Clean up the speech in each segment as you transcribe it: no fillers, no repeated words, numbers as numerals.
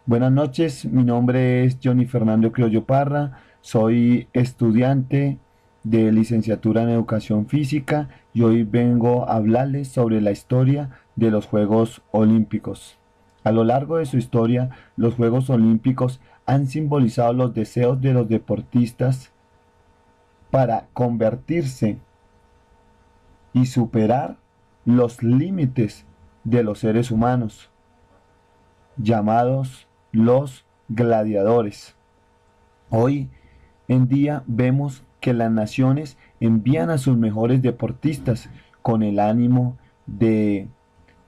Buenas noches, mi nombre es Johnny Fernando Criollo Parra, soy estudiante de licenciatura en Educación Física y hoy vengo a hablarles sobre la historia de los Juegos Olímpicos. A lo largo de su historia, los Juegos Olímpicos han simbolizado los deseos de los deportistas para convertirse y superar los límites de los seres humanos, llamados los gladiadores. Hoy en día vemos que las naciones envían a sus mejores deportistas con el ánimo de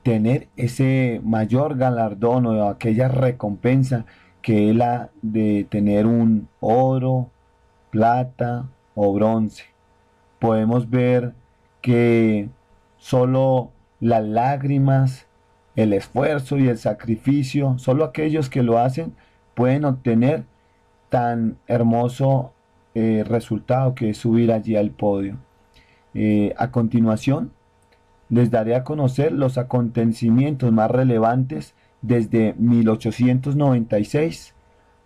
tener ese mayor galardón o aquella recompensa que es la de tener un oro, plata o bronce. Podemos ver que solo las lágrimas, el esfuerzo y el sacrificio, solo aquellos que lo hacen pueden obtener tan hermoso resultado que es subir allí al podio. A continuación, les daré a conocer los acontecimientos más relevantes desde 1896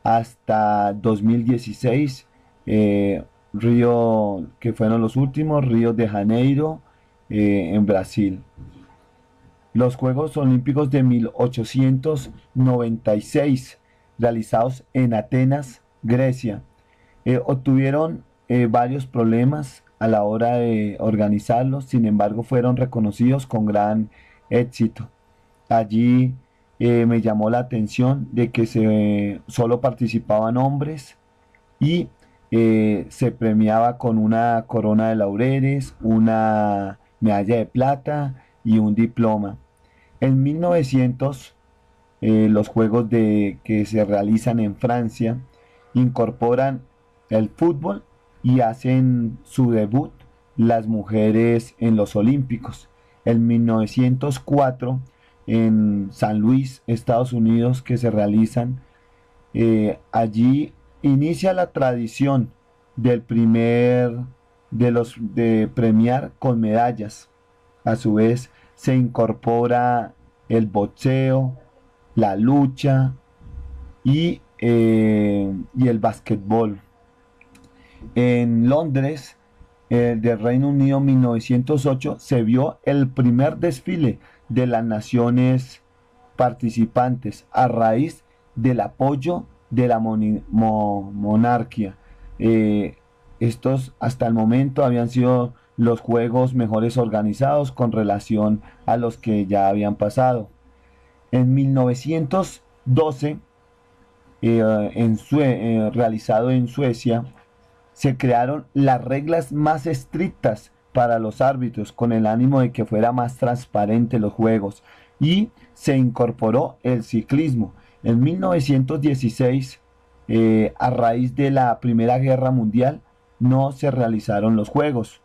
hasta 2016, Río, que fueron los últimos, Río de Janeiro, en Brasil. Los Juegos Olímpicos de 1896, realizados en Atenas, Grecia, obtuvieron varios problemas a la hora de organizarlos, sin embargo fueron reconocidos con gran éxito. Allí me llamó la atención de que solo participaban hombres y se premiaba con una corona de laureles, una medalla de plata y un diploma. En 1900, los juegos que se realizan en Francia incorporan el fútbol y hacen su debut las mujeres en los Olímpicos. En 1904, en San Luis, Estados Unidos, que se realizan, allí inicia la tradición del primer de premiar con medallas. A su vez se incorpora el boxeo, la lucha y el basquetbol. En Londres, del Reino Unido, 1908, se vio el primer desfile de las naciones participantes a raíz del apoyo de la monarquía. Eh, Estos hasta el momento habían sido los juegos mejores organizados con relación a los que ya habían pasado. En 1912, realizado en Suecia, se crearon las reglas más estrictas para los árbitros con el ánimo de que fuera más transparente los juegos y se incorporó el ciclismo. En 1916, a raíz de la Primera Guerra Mundial, no se realizaron los juegos.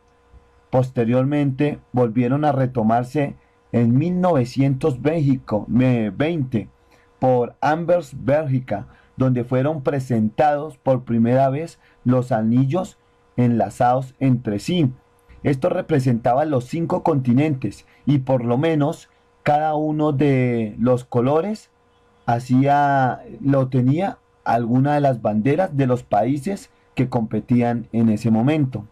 Posteriormente volvieron a retomarse en 1920 por Anvers, Bélgica, donde fueron presentados por primera vez los anillos enlazados entre sí. Esto representaba los 5 continentes y por lo menos cada uno de los colores lo tenía alguna de las banderas de los países que competían en ese momento.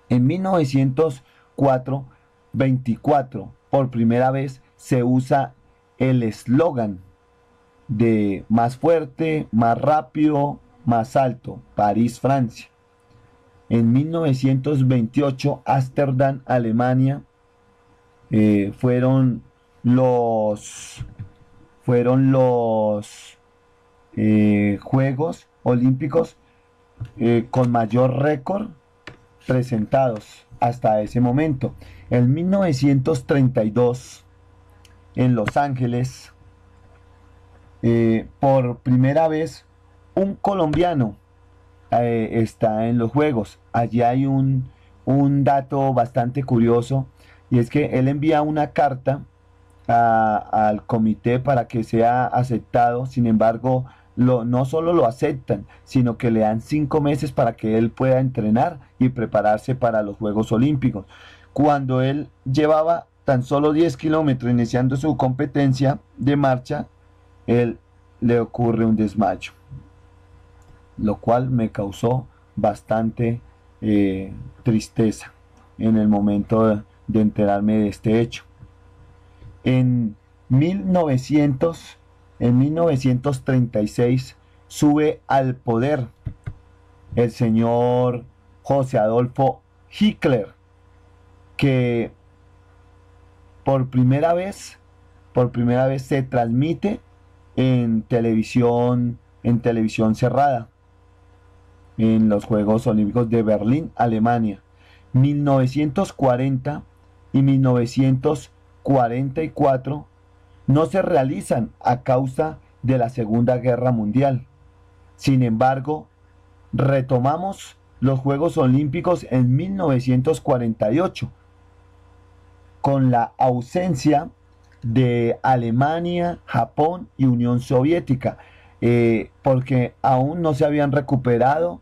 En 1904, 24, por primera vez se usa el eslogan de más fuerte, más rápido, más alto, París, Francia. En 1928, Ámsterdam, Alemania, fueron los, fueron los Juegos Olímpicos con mayor récord presentados hasta ese momento. En 1932, en Los Ángeles, por primera vez, un colombiano está en los Juegos. Allí hay un dato bastante curioso y es que él envía una carta al comité para que sea aceptado. Sin embargo, no solo lo aceptan, sino que le dan 5 meses para que él pueda entrenar y prepararse para los Juegos Olímpicos. Cuando él llevaba tan solo 10 kilómetros iniciando su competencia de marcha, él le ocurre un desmayo, lo cual me causó bastante tristeza en el momento de enterarme de este hecho. En 1936 sube al poder el señor José Adolfo Hitler, que por primera vez se transmite en televisión cerrada, en los Juegos Olímpicos de Berlín, Alemania. 1940 y 1944 no se realizan a causa de la Segunda Guerra Mundial. Sin embargo, retomamos los Juegos Olímpicos en 1948 con la ausencia de Alemania, Japón y Unión Soviética, porque aún no se habían recuperado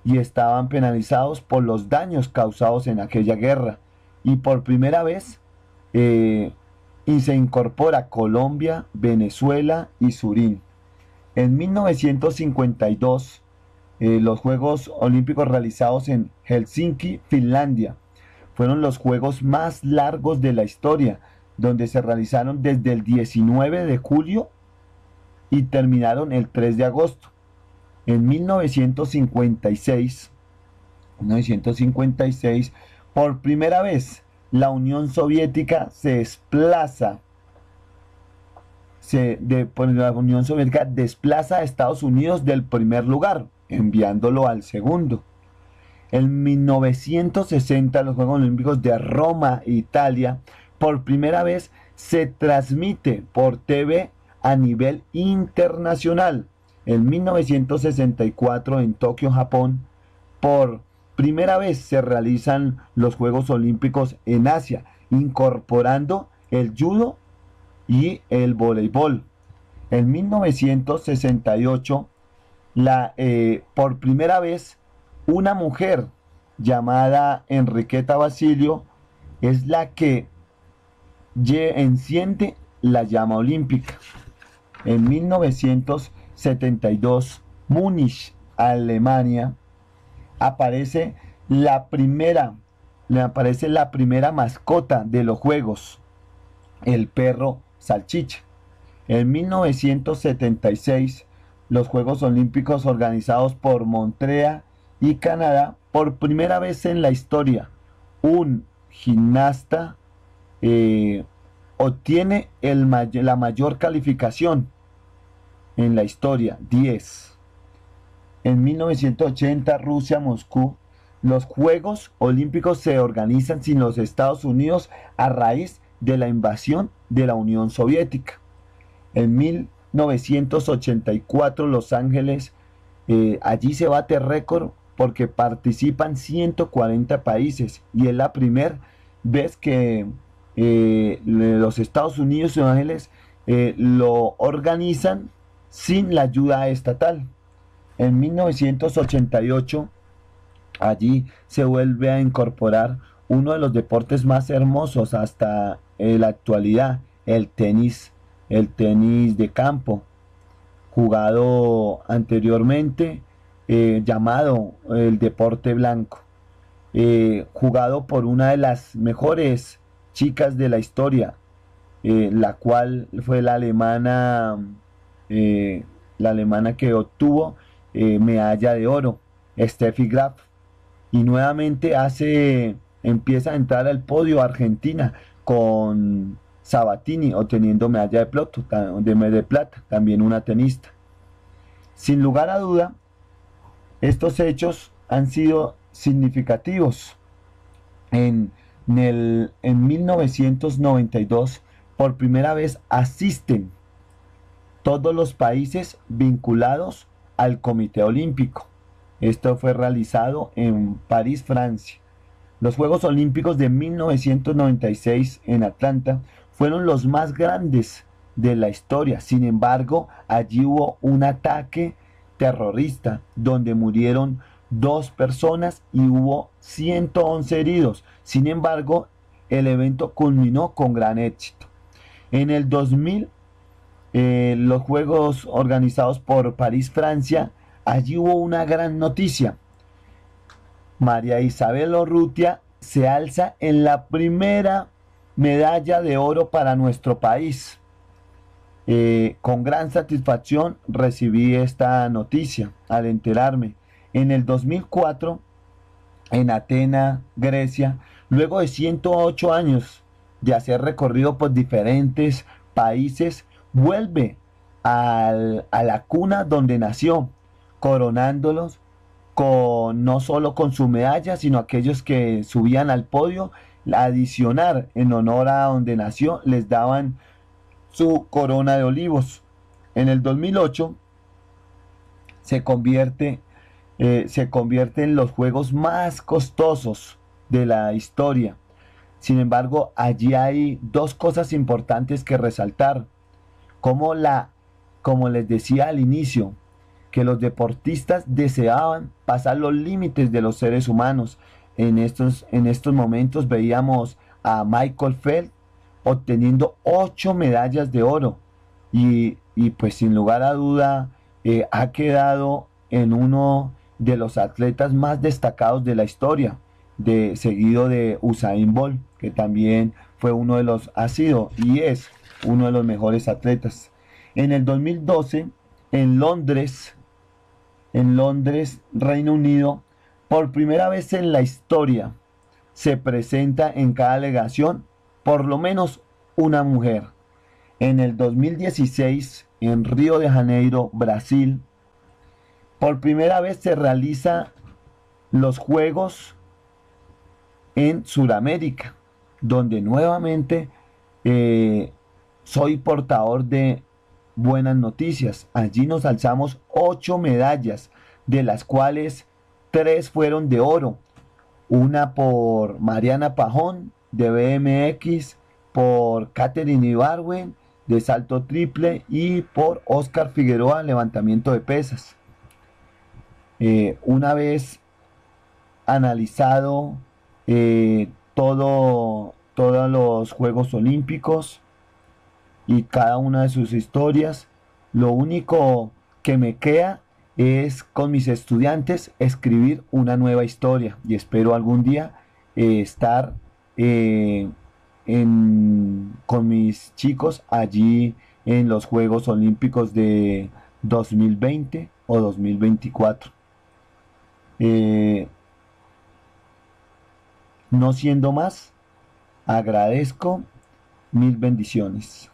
y estaban penalizados por los daños causados en aquella guerra. Y por primera vez y se incorpora Colombia, Venezuela y Surín. En 1952, los Juegos Olímpicos realizados en Helsinki, Finlandia, fueron los juegos más largos de la historia, donde se realizaron desde el 19 de julio y terminaron el 3 de agosto. En 1956, por primera vez, la Unión Soviética la Unión Soviética desplaza a Estados Unidos del primer lugar, enviándolo al segundo. En 1960, los Juegos Olímpicos de Roma, Italia, por primera vez se transmite por TV a nivel internacional. En 1964, en Tokio, Japón, por primera vez se realizan los Juegos Olímpicos en Asia, incorporando el judo y el voleibol. En 1968, por primera vez, una mujer llamada Enriqueta Basilio es la que enciende la llama olímpica. En 1972, Múnich, Alemania, aparece la primera mascota de los Juegos, el perro salchicha. En 1976, los Juegos Olímpicos organizados por Montreal y Canadá, por primera vez en la historia, un gimnasta obtiene la mayor calificación en la historia, 10. En 1980, Rusia, Moscú, los Juegos Olímpicos se organizan sin los Estados Unidos a raíz de la invasión de la Unión Soviética. En 1984, Los Ángeles, allí se bate récord porque participan 140 países y es la primera vez que los Estados Unidos y Los Ángeles lo organizan sin la ayuda estatal. En 1988, allí se vuelve a incorporar uno de los deportes más hermosos hasta la actualidad, el tenis de campo, jugado anteriormente, llamado el deporte blanco, jugado por una de las mejores chicas de la historia, la cual fue la alemana que obtuvo medalla de oro, Steffi Graf, y nuevamente empieza a entrar al podio Argentina con Sabatini obteniendo medalla de plata, también una tenista. Sin lugar a duda, estos hechos han sido significativos. En 1992, por primera vez asisten todos los países vinculados al Comité Olímpico. Esto fue realizado en París, Francia. Los Juegos Olímpicos de 1996 en Atlanta fueron los más grandes de la historia. Sin embargo, allí hubo un ataque terrorista donde murieron 2 personas y hubo 111 heridos. Sin embargo, el evento culminó con gran éxito. En el 2000, los Juegos organizados por París, Francia, allí hubo una gran noticia. María Isabel Urrutia se alza en la primera medalla de oro para nuestro país. Con gran satisfacción recibí esta noticia al enterarme. En el 2004, en Atenas, Grecia, luego de 108 años de hacer recorrido por diferentes países, vuelve a la cuna donde nació, coronándolos con, no solo con su medalla, sino aquellos que subían al podio, adicionar en honor a donde nació, les daban su corona de olivos. En el 2008 se convierte, se convierte en los juegos más costosos de la historia. Sin embargo, allí hay dos cosas importantes que resaltar. Como, como les decía al inicio, que los deportistas deseaban pasar los límites de los seres humanos. En estos momentos veíamos a Michael Phelps obteniendo 8 medallas de oro y pues sin lugar a duda ha quedado en uno de los atletas más destacados de la historia, seguido de Usain Bolt, que también fue uno de los, ha sido y es uno de los mejores atletas. En el 2012, en Londres, Reino Unido, por primera vez en la historia, se presenta en cada delegación por lo menos una mujer. En el 2016, en Río de Janeiro, Brasil, por primera vez se realiza los Juegos en Sudamérica, donde nuevamente eh, soy portador de buenas noticias. Allí nos alzamos 8 medallas, de las cuales 3 fueron de oro. Una por Mariana Pajón de BMX, por Katherine Ibarwen de salto triple y por Oscar Figueroa levantamiento de pesas. Una vez analizado todos los Juegos Olímpicos y cada una de sus historias, lo único que me queda es con mis estudiantes escribir una nueva historia y espero algún día estar eh, con mis chicos allí en los Juegos Olímpicos de 2020 o 2024. Eh, no siendo más, agradezco, mil bendiciones.